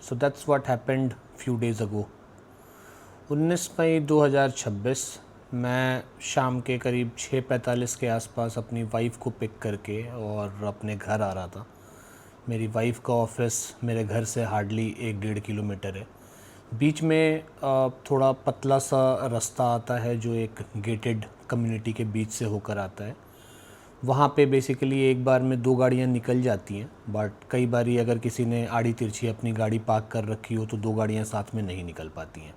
So that's what happened few days ago. 19 मई 2026 मैं शाम के करीब 6:45 के आसपास अपनी वाइफ़ को पिक करके और अपने घर आ रहा था। मेरी वाइफ़ का ऑफ़िस मेरे घर से हार्डली 1-1.5 किलोमीटर है। बीच में थोड़ा पतला सा रास्ता आता है जो एक गेटेड कम्युनिटी के बीच से होकर आता है। वहाँ पे बेसिकली एक बार में 2 गाड़ियाँ निकल जाती हैं, बट कई बारी अगर किसी ने आड़ी तिरछी अपनी गाड़ी पार्क कर रखी हो तो 2 गाड़ियाँ साथ में नहीं निकल पाती हैं।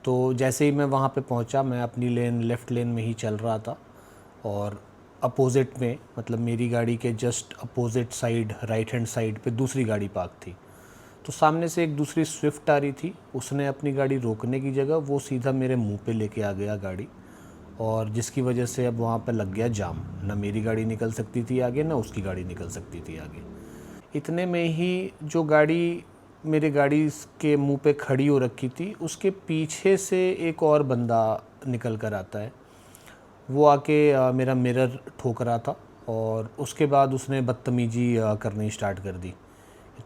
तो जैसे ही मैं वहाँ पे पहुँचा, मैं अपनी लेन लेफ़्ट लेन में ही चल रहा था और अपोज़िट में मतलब मेरी गाड़ी के just opposite side right hand side पे दूसरी गाड़ी पार्क थी। तो सामने से एक दूसरी स्विफ्ट आ रही थी, उसने अपनी गाड़ी रोकने की जगह वो सीधा मेरे मुंह पे लेके आ गया गाड़ी, और जिसकी वजह से अब वहाँ पे लग गया जाम। ना मेरी गाड़ी निकल सकती थी आगे, ना उसकी गाड़ी निकल सकती थी आगे। इतने में ही जो गाड़ी मेरे गाड़ी के मुंह पे खड़ी हो रखी थी, उसके पीछे से एक और बंदा निकल कर आता है। वो आके मेरा मिरर ठोक रहा था और उसके बाद उसने बदतमीज़ी करनी स्टार्ट कर दी।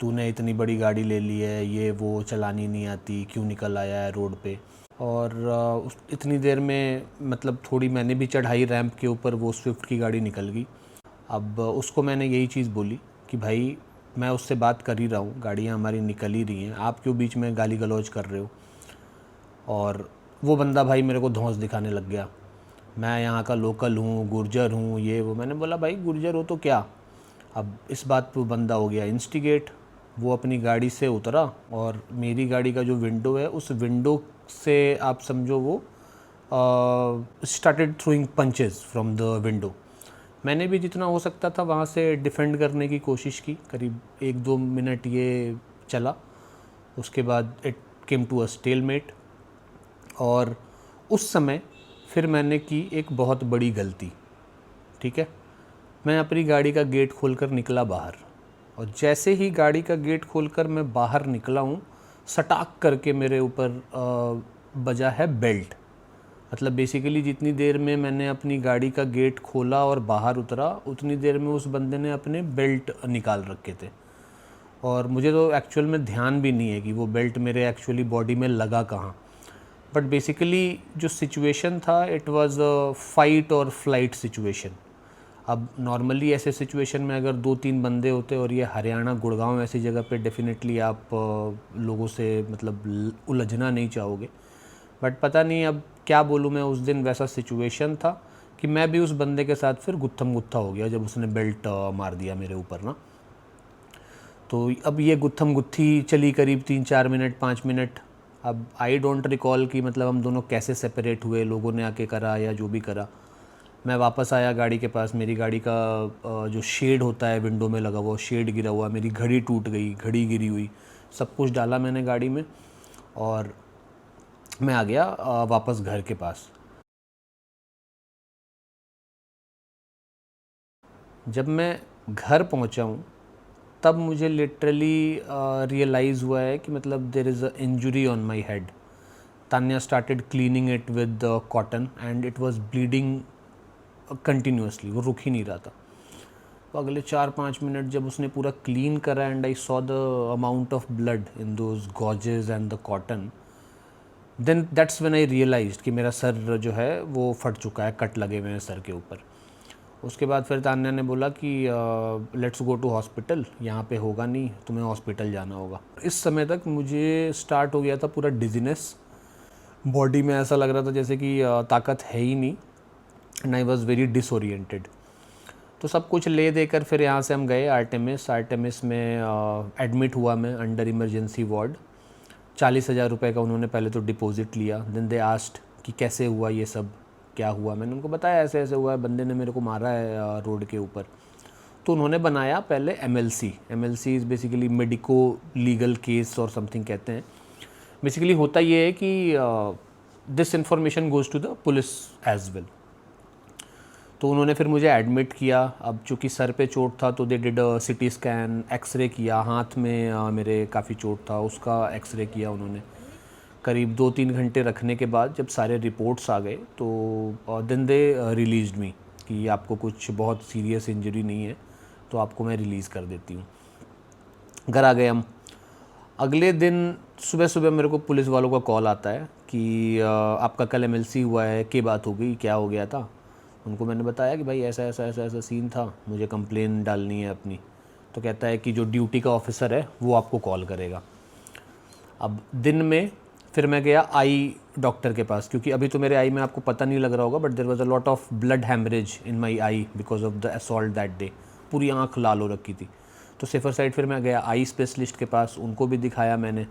तूने इतनी बड़ी गाड़ी ले ली है, ये वो चलानी नहीं आती, क्यों निकल आया है रोड पे। और उस इतनी देर में मतलब थोड़ी मैंने भी चढ़ाई रैंप के ऊपर, वो स्विफ्ट की गाड़ी निकल गई। अब उसको मैंने यही चीज़ बोली कि भाई मैं उससे बात कर ही रहा हूँ, गाड़ियाँ हमारी निकल ही रही हैं, आप क्यों बीच में गाली गलौज कर रहे हो। और वो बंदा भाई मेरे को धौंस दिखाने लग गया, मैं यहाँ का लोकल हूँ, गुर्जर हूँ, ये वो। मैंने बोला भाई गुर्जर हो तो क्या। अब इस बात पे बंदा हो गया इंस्टिगेट। वो अपनी गाड़ी से उतरा और मेरी गाड़ी का जो विंडो है, उस विंडो से आप समझो वो started throwing punches from the window. मैंने भी जितना हो सकता था वहाँ से डिफेंड करने की कोशिश की। करीब 1-2 मिनट ये चला, उसके बाद it came to a stalemate. और उस समय फिर मैंने की एक बहुत बड़ी गलती। ठीक है, मैं अपनी गाड़ी का गेट खोलकर निकला बाहर, और जैसे ही गाड़ी का गेट खोलकर मैं बाहर निकला हूँ, सटाक करके मेरे ऊपर बजा है बेल्ट। मतलब बेसिकली जितनी देर में मैंने अपनी गाड़ी का गेट खोला और बाहर उतरा, उतनी देर में उस बंदे ने अपने बेल्ट निकाल रखे थे। और मुझे तो एक्चुअल में ध्यान भी नहीं है कि वो बेल्ट मेरे एक्चुअली बॉडी में लगा कहाँ। बट बेसिकली जो सिचुएशन था, इट वाज अ फाइट और फ्लाइट सिचुएशन। अब नॉर्मली ऐसे सिचुएशन में अगर 2-3 बंदे होते, और ये हरियाणा गुड़गांव ऐसी जगह पे डेफिनेटली आप लोगों से मतलब उलझना नहीं चाहोगे। बट पता नहीं अब क्या बोलूँ मैं, उस दिन वैसा सिचुएशन था कि मैं भी उस बंदे के साथ फिर गुत्थम गुत्था हो गया जब उसने बेल्ट मार दिया मेरे ऊपर ना। तो अब ये गुत्थम गुत्थी चली करीब 3-4 मिनट 5 मिनट। अब आई डोंट रिकॉल कि मतलब हम दोनों कैसे सेपरेट हुए, लोगों ने आके करा या जो भी करा। मैं वापस आया गाड़ी के पास, मेरी गाड़ी का जो शेड होता है विंडो में लगा हुआ, शेड गिरा हुआ, मेरी घड़ी टूट गई, घड़ी गिरी हुई, सब कुछ डाला मैंने गाड़ी में और मैं आ गया वापस घर के पास। जब मैं घर पहुंचा हूँ, तब मुझे लिटरली रियलाइज़ हुआ है कि मतलब there is a injury on my head. Tanya started cleaning it with cotton and it was bleeding continuously, वो रुक ही नहीं रहा था। तो अगले 4-5 मिनट जब उसने पूरा क्लीन करा and I saw the amount of blood in those gauzes and the cotton, then that's when I realised कि मेरा सर जो है वो फट चुका है, कट लगे हुए हैं सर के ऊपर। उसके बाद फिर तान्या ने बोला कि लेट्स गो टू हॉस्पिटल, यहाँ पे होगा नहीं, तुम्हें हॉस्पिटल जाना होगा। इस समय तक मुझे स्टार्ट हो गया था पूरा डिजीनेस, बॉडी में ऐसा लग रहा था जैसे कि ताकत है ही नहीं, and I was very disoriented. तो सब कुछ ले देकर फिर यहाँ से हम गए आर्टेमिस में एडमिट हुआ मैं अंडर इमरजेंसी वार्ड। 40,000 रुपये का उन्होंने पहले तो डिपॉजिट लिया। देन दे आस्ट कि कैसे हुआ ये सब, क्या हुआ। मैंने उनको बताया ऐसे ऐसे हुआ है, बंदे ने मेरे को मारा है रोड के ऊपर। तो उन्होंने बनाया पहले MLC is basically medico legal case और समथिंग कहते हैं। बेसिकली होता ये है कि this information goes to the police as well. तो उन्होंने फिर मुझे एडमिट किया। अब चूँकि सर पे चोट था तो they did CT scan, X-ray किया, हाथ में मेरे काफ़ी चोट था, उसका एक्सरे किया उन्होंने। करीब 2-3 घंटे रखने के बाद जब सारे रिपोर्ट्स आ गए तो देन दे रिलीज्ड मी कि आपको कुछ बहुत सीरियस इंजरी नहीं है, तो आपको मैं रिलीज़ कर देती हूँ। घर आ गए हम। अगले दिन सुबह सुबह मेरे को पुलिस वालों का कॉल आता है कि आपका कल एमएलसी हुआ है, क्या बात हो गई, क्या हो गया था। उनको मैंने बताया कि भाई ऐसा ऐसा ऐसा ऐसा सीन था, मुझे कंप्लेन डालनी है अपनी। तो कहता है कि जो ड्यूटी का ऑफिसर है वो आपको कॉल करेगा। अब दिन में फिर मैं गया आई डॉक्टर के पास, क्योंकि अभी तो मेरे आई में आपको पता नहीं लग रहा होगा, but there was a lot of blood haemorrhage in my eye because of the assault that day. पूरी आंख लाल हो रखी थी। तो सेफर साइड फिर मैं गया आई स्पेशलिस्ट के पास, उनको भी दिखाया मैंने।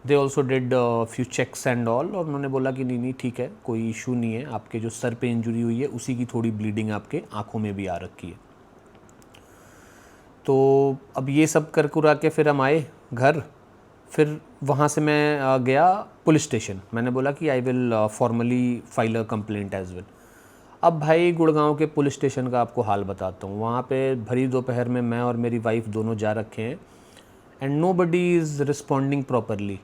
They also did few checks and all, और उन्होंने बोला कि नहीं नहीं ठीक है, कोई इशू नहीं है, आपके जो सर पे इंजरी हुई है उसी की थोड़ी ब्लीडिंग आपके आँखों में भी आ रखी है। तो अब ये सब कर कुरा के फिर हम आए घर। फिर वहाँ से मैं गया पुलिस स्टेशन। मैंने बोला कि I will formally file a complaint as well. अब भाई गुड़गांव के पुलिस स्टेशन का आपको हाल बताता हूँ। वहाँ पे भरी दोपहर में मैं और मेरी वाइफ दोनों जा रखे हैं, and nobody is responding properly.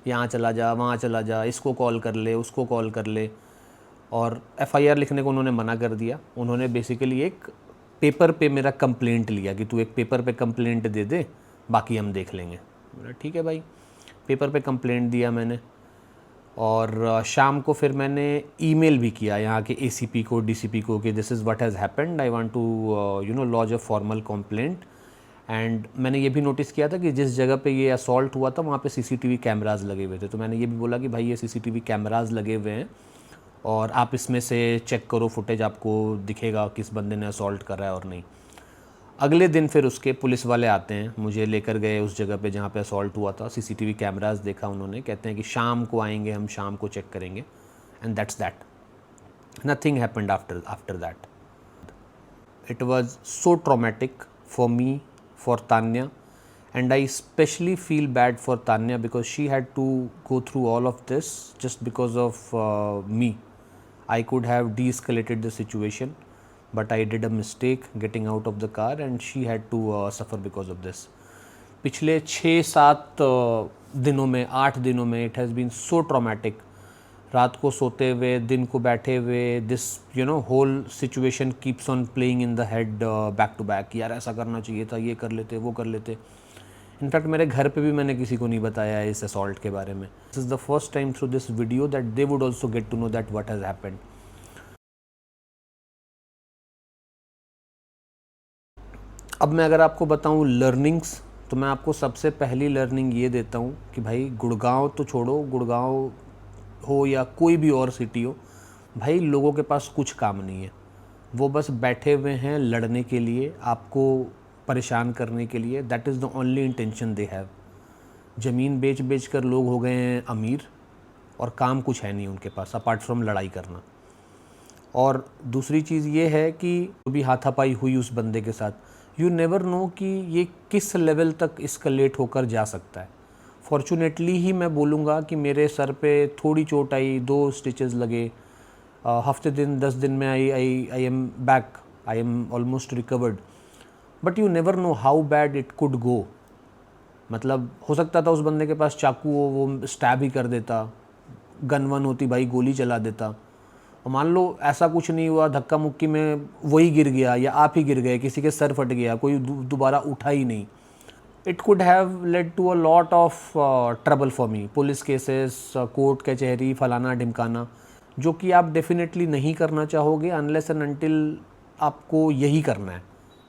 यहाँ चला जा, वहाँ चला जा, इसको कॉल कर ले, उसको कॉल कर ले। और एफआईआर लिखने को उन्होंने मना कर दिया। उन्होंने बेसिकली एक पेपर पे मेरा कंप्लेंट लिया कि तू एक पेपर पे कंप्लेंट दे दे, बाकी हम देख लेंगे। बोला ठीक है भाई। पेपर पे कंप्लेंट दिया मैंने, और शाम को फिर मैंने ईमेल भी किया यहाँ के एसीपी को, डीसीपी को, कि this is what has happened, I want to lodge a formal complaint. And मैंने ये भी नोटिस किया था कि जिस जगह पे ये असॉल्ट हुआ था वहाँ पे सीसीटीवी कैमराज लगे हुए थे। तो मैंने ये भी बोला कि भाई ये सीसीटीवी कैमराज लगे हुए हैं और आप इसमें से चेक करो फुटेज, आपको दिखेगा किस बंदे ने असॉल्ट करा है और नहीं। अगले दिन फिर उसके पुलिस वाले आते हैं, मुझे लेकर गए उस जगह पे जहाँ पे असॉल्ट हुआ था। सीसीटीवी कैमरास देखा उन्होंने, कहते हैं कि शाम को आएंगे, हम शाम को चेक करेंगे। And that's that, nothing happened after that. It was so traumatic for me, for Tanya, and I especially feel bad for Tanya because she had to go through all of this just because of me. I could have de-escalated the situation, but I did a mistake getting out of the car and she had to suffer because of this. पिछले 6-7 दिनों में, 8 दिनों में it has been so traumatic. रात को सोते हुए, दिन को बैठे हुए, this whole situation keeps on playing in the head back to back. यार ऐसा करना चाहिए था, ये कर लेते, वो कर लेते। इनफैक्ट मेरे घर पे भी मैंने किसी को नहीं बताया है इस असॉल्ट के बारे में। This is the first time through this video that they would also get to know that what has happened. अब मैं अगर आपको बताऊं लर्निंग्स, तो मैं आपको सबसे पहली लर्निंग ये देता हूं कि भाई गुड़गांव तो छोड़ो, गुड़गांव हो या कोई भी और सिटी हो, भाई लोगों के पास कुछ काम नहीं है। वो बस बैठे हुए हैं लड़ने के लिए, आपको परेशान करने के लिए। That is the only intention they have. ज़मीन बेच बेच कर लोग हो गए हैं अमीर, और काम कुछ है नहीं उनके पास अपार्ट फ्रॉम लड़ाई करना। और दूसरी चीज़ ये है कि जो भी हाथापाई हुई उस बंदे के साथ, यू नेवर नो कि ये किस लेवल तक इसकलेट होकर जा सकता है। फॉर्चुनेटली ही मैं बोलूँगा कि मेरे सर पे थोड़ी चोट आई, 2 स्टिचेस लगे। हफ्ते दिन 10 दिन में I am back, I am almost recovered. But you never know how bad it could go. मतलब हो सकता था उस बंदे के पास चाकू हो, वो स्टैब ही कर देता, गन वन होती भाई गोली चला देता। और मान लो ऐसा कुछ नहीं हुआ, धक्का मुक्की में वही गिर गया या आप ही गिर गए, किसी के सर फट गया, कोई दोबारा उठा ही नहीं। It could have led to a lot of trouble for me, police cases, court कचहरी, फलाना ढिमकाना, जो कि आप डेफिनेटली नहीं करना चाहोगे अनलेस एंड अनटिल आपको यही करना है।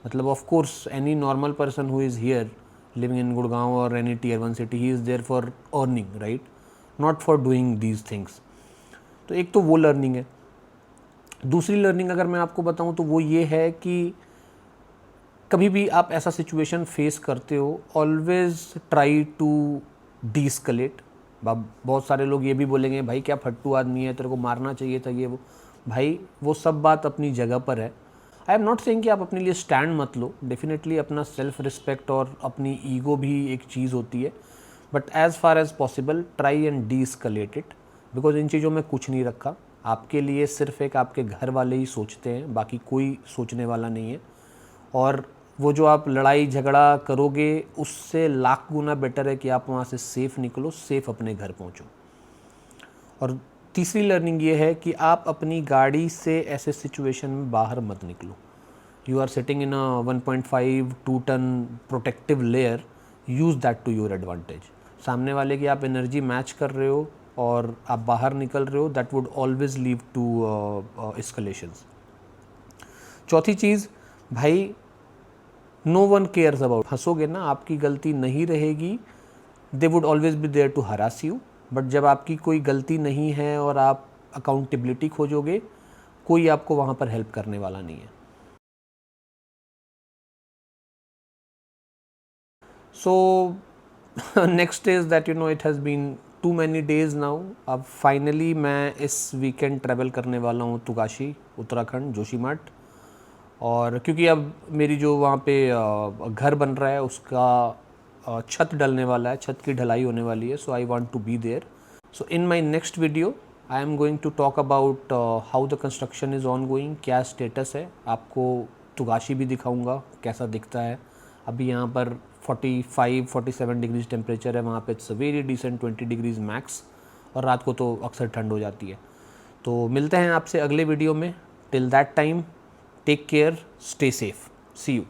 मतलब of course any normal person who is here living in Gurgaon or any tier 1 city, he is there for earning, right, not for doing these things. तो एक तो वो लर्निंग है। दूसरी लर्निंग अगर मैं आपको बताऊं तो वो ये है कि कभी भी आप ऐसा सिचुएशन फेस करते हो, ऑलवेज ट्राई टू डीस्कलेट। बहुत सारे लोग ये भी बोलेंगे भाई क्या फट्टू आदमी है, तेरे को मारना चाहिए था, ये वो। भाई वो सब बात अपनी जगह पर है। आई एम नॉट सेइंग कि आप अपने लिए स्टैंड मत लो, डेफिनेटली अपना सेल्फ रिस्पेक्ट और अपनी ईगो भी एक चीज़ होती है, but as far as possible try and deescalate it, because इन चीज़ों में कुछ नहीं रखा। आपके लिए सिर्फ एक आपके घर वाले ही सोचते हैं, बाकी कोई सोचने वाला नहीं है। और वो जो आप लड़ाई झगड़ा करोगे उससे लाख गुना बेटर है कि आप वहाँ से सेफ़ निकलो, सेफ़ अपने घर पहुँचो। और तीसरी लर्निंग ये है कि आप अपनी गाड़ी से ऐसे सिचुएशन में बाहर मत निकलो। You are sitting in a 1.5-2 ton protective layer, use that to your advantage. सामने वाले की आप एनर्जी मैच कर रहे हो और आप बाहर निकल रहे हो, that would always lead to escalations. चौथी चीज़, भाई नो वन केयर्स अबाउट, हंसोगे ना, आपकी गलती नहीं रहेगी, they would always be there to harass you. But जब आपकी कोई गलती नहीं है और आप अकाउंटेबिलिटी खोजोगे, कोई आपको वहाँ पर हेल्प करने वाला नहीं है। So next is that you know it has been too many days now. अब फाइनली मैं इस वीकेंड ट्रैवल करने वाला हूँ तुगाशी, उत्तराखंड, जोशीमठ। और क्योंकि अब मेरी जो वहाँ पे घर बन रहा है उसका छत डलने वाला है, छत की ढलाई होने वाली है, so I want to be there. So in my next video I am going to talk about how the construction is ongoing, क्या स्टेटस है। आपको तुगाशी भी दिखाऊंगा कैसा दिखता है। अभी यहाँ पर 45-47 डिग्रीज टेम्परेचर है, वहाँ पे it's very decent 20 degrees max, और रात को तो अक्सर ठंड हो जाती है। तो मिलते हैं आपसे अगले वीडियो में। Till that time, take care, stay safe, see you.